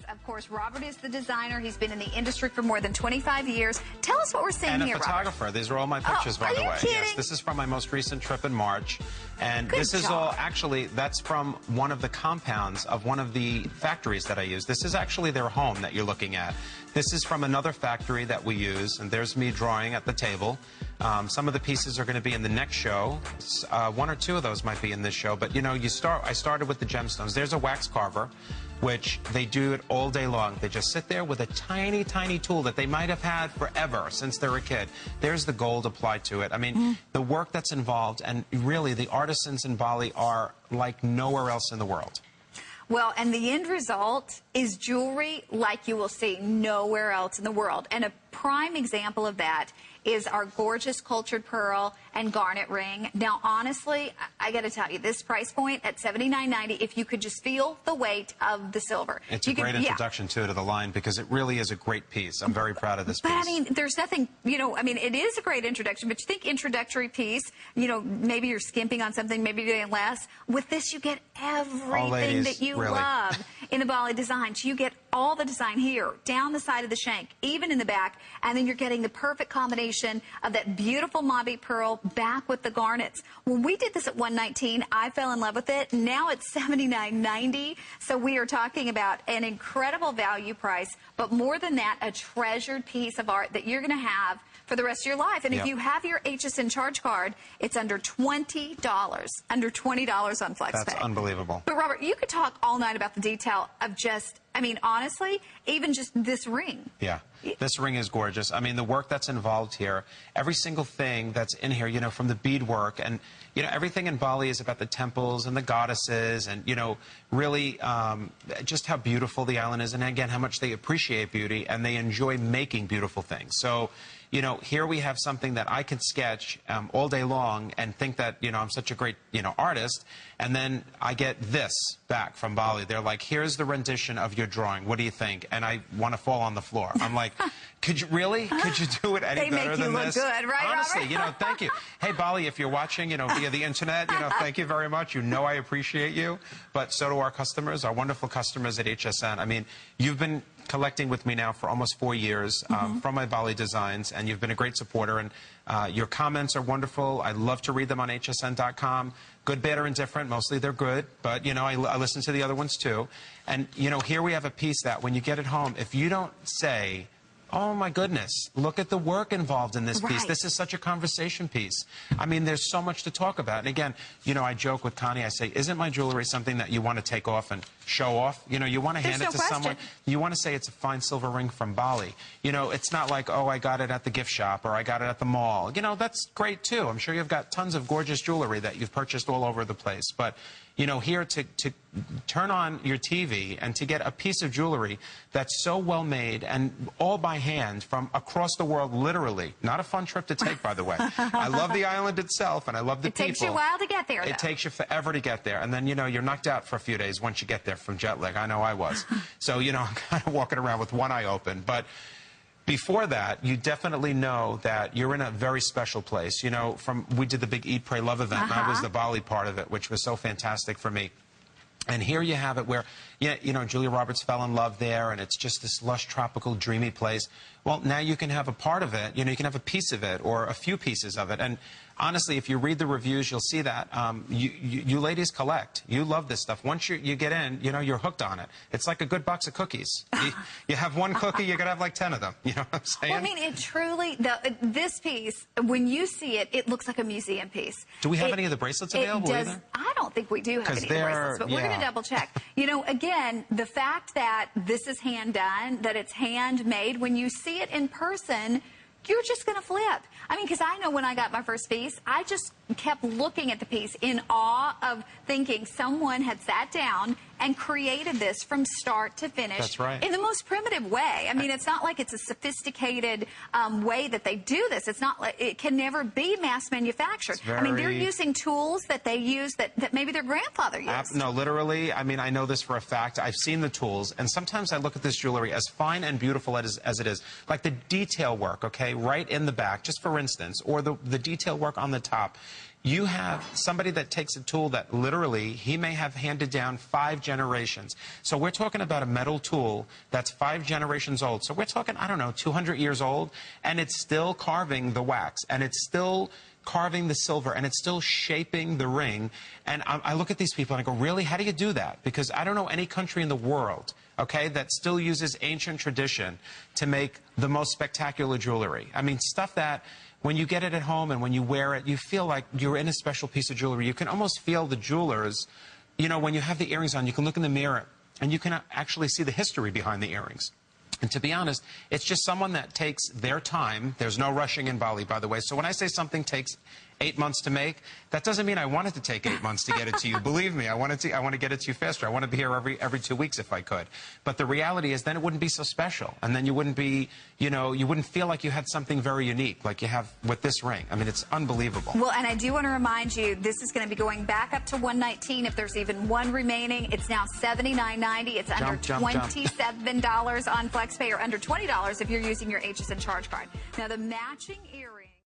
Of course, Robert is the designer. He's been in the industry for more than 25 years. Tell us what we're seeing here, Robert. And a photographer. These are all my pictures, by the way. Kidding? Yes, this is from my most recent trip in March. And this is all, actually, that's from one of the compounds of one of the factories that I use. This is actually their home that you're looking at. This is from another factory that we use, and there's me drawing at the table. Some of the pieces are going to be in the next show. One or two of those might be in this show. But, you know, I started with the gemstones. There's a wax carver, which they do it all day long. They just sit there with a tiny, tiny tool that they might have had forever since they were a kid. There's the gold applied to it. I mean, the work that's involved, and really the artisans in Bali are like nowhere else in the world. Well, and the end result is jewelry like you will see nowhere else in the world. And a prime example of that is our gorgeous cultured pearl and garnet ring. Now, honestly, I got to tell you, this price point at $79.90, if you could just feel the weight of the silver. It's a great introduction, too, to the line, because it really is a great piece. I'm very proud of this piece. But, I mean, there's nothing, you know, I mean, it is a great introduction, but you think introductory piece, you know, maybe you're skimping on something, maybe you're getting less. With this, you get everything that you love in the Bali designs. You get all the design here, down the side of the shank, even in the back, and then you're getting the perfect combination of that beautiful mauve pearl back with the garnets. When we did this at $119, I fell in love with it. Now it's $79.90, so we are talking about an incredible value price, but more than that, a treasured piece of art that you're going to have for the rest of your life. And if you have your HSN charge card, it's under $20, under $20 on FlexPay. That's unbelievable. But Robert, you could talk all night about the detail of just, I mean, honestly, even just this ring. Yeah, this ring is gorgeous. I mean, the work that's involved here, every single thing that's in here, you know, from the beadwork, and, you know, everything in Bali is about the temples and the goddesses and, you know, really just how beautiful the island is, and again, how much they appreciate beauty and they enjoy making beautiful things. So, you know, here we have something that I can sketch all day long and think that, you know, I'm such a great, you know, artist. And then I get this back from Bali. They're like, here's the rendition of your drawing. What do you think? And I want to fall on the floor. I'm like, could you really? Could you do it any better than this? They make you look good, right, Honestly, Robert? you know, thank you. Hey, Bali, if you're watching, you know, via the internet, you know, thank you very much. You know I appreciate you. But so do our customers, our wonderful customers at HSN. I mean, you've been collecting with me now for almost 4 years from my Bali designs, and you've been a great supporter, and your comments are wonderful. I love to read them on hsn.com. Good, bad, or indifferent. Mostly they're good, but, you know, I listen to the other ones, too. And, you know, here we have a piece that when you get it home, if you don't say, oh, my goodness, look at the work involved in this piece. This is such a conversation piece. I mean, there's so much to talk about. And again, you know, I joke with Connie. I say, isn't my jewelry something that you want to take off and show off? You know, you want to hand it to someone. You want to say it's a fine silver ring from Bali. You know, it's not like, oh, I got it at the gift shop or I got it at the mall. You know, that's great, too. I'm sure you've got tons of gorgeous jewelry that you've purchased all over the place. But, you know, here to turn on your TV and to get a piece of jewelry that's so well made and all by hand from across the world, literally. Not a fun trip to take, by the way. I love the island itself, and I love the people. It takes you a while to get there, though. It takes you forever to get there. And then, you know, you're knocked out for a few days once you get there from jet lag. I know I was. So, you know, I'm kind of walking around with one eye open. But before that, you definitely know that you're in a very special place. You know, we did the big Eat, Pray, Love event, and I was the Bali part of it, which was so fantastic for me. And here you have it where, you know, Julia Roberts fell in love there, and it's just this lush, tropical, dreamy place. Well, now you can have a part of it. You know, you can have a piece of it or a few pieces of it. And honestly, if you read the reviews, you'll see that you ladies collect. You love this stuff. Once you get in, you know, you're hooked on it. It's like a good box of cookies. You have one cookie, you're going to have like 10 of them. You know what I'm saying? Well, I mean, it truly, this piece, when you see it, it looks like a museum piece. Do we have any of the bracelets available either? I don't think we do have any of the bracelets, but we're going to double check. You know, again, the fact that this is hand done, that it's handmade, when you see it in person, you're just going to flip. I mean, because I know when I got my first piece, I just kept looking at the piece in awe of thinking someone had sat down and created this from start to finish. That's right. In the most primitive way. I mean, it's not like it's a sophisticated way that they do this. It's not like it can never be mass manufactured. I mean, they're using tools that they use that maybe their grandfather used. No, literally. I mean, I know this for a fact. I've seen the tools, and sometimes I look at this jewelry as fine and beautiful as it is. Like the detail work, okay, right in the back, just for instance, or the detail work on the top. you have somebody that takes a tool that literally he may have handed down 5 generations. So we're talking about a metal tool that's 5 generations old. So we're talking, I don't know, 200 years old, and it's still carving the wax, and it's still carving the silver, and it's still shaping the ring. And I look at these people and I go, really? How do you do that? Because I don't know any country in the world, okay, that still uses ancient tradition to make the most spectacular jewelry. I mean, stuff that when you get it at home and when you wear it, you feel like you're in a special piece of jewelry. You can almost feel the jewelers, you know, when you have the earrings on, you can look in the mirror and you can actually see the history behind the earrings. And to be honest, it's just someone that takes their time. There's no rushing in Bali, by the way. So when I say something takes 8 months to make, that doesn't mean I want it to take 8 months to get it to you. Believe me, I want to get it to you faster. I want to be here every 2 weeks if I could. But the reality is then it wouldn't be so special. And then you wouldn't be, you know, you wouldn't feel like you had something very unique like you have with this ring. I mean, it's unbelievable. Well, and I do want to remind you, this is going to be going back up to $119 if there's even one remaining. It's now $79.90. It's under $27 on FlexPay, or under $20 if you're using your HSN charge card. Now, the matching earring.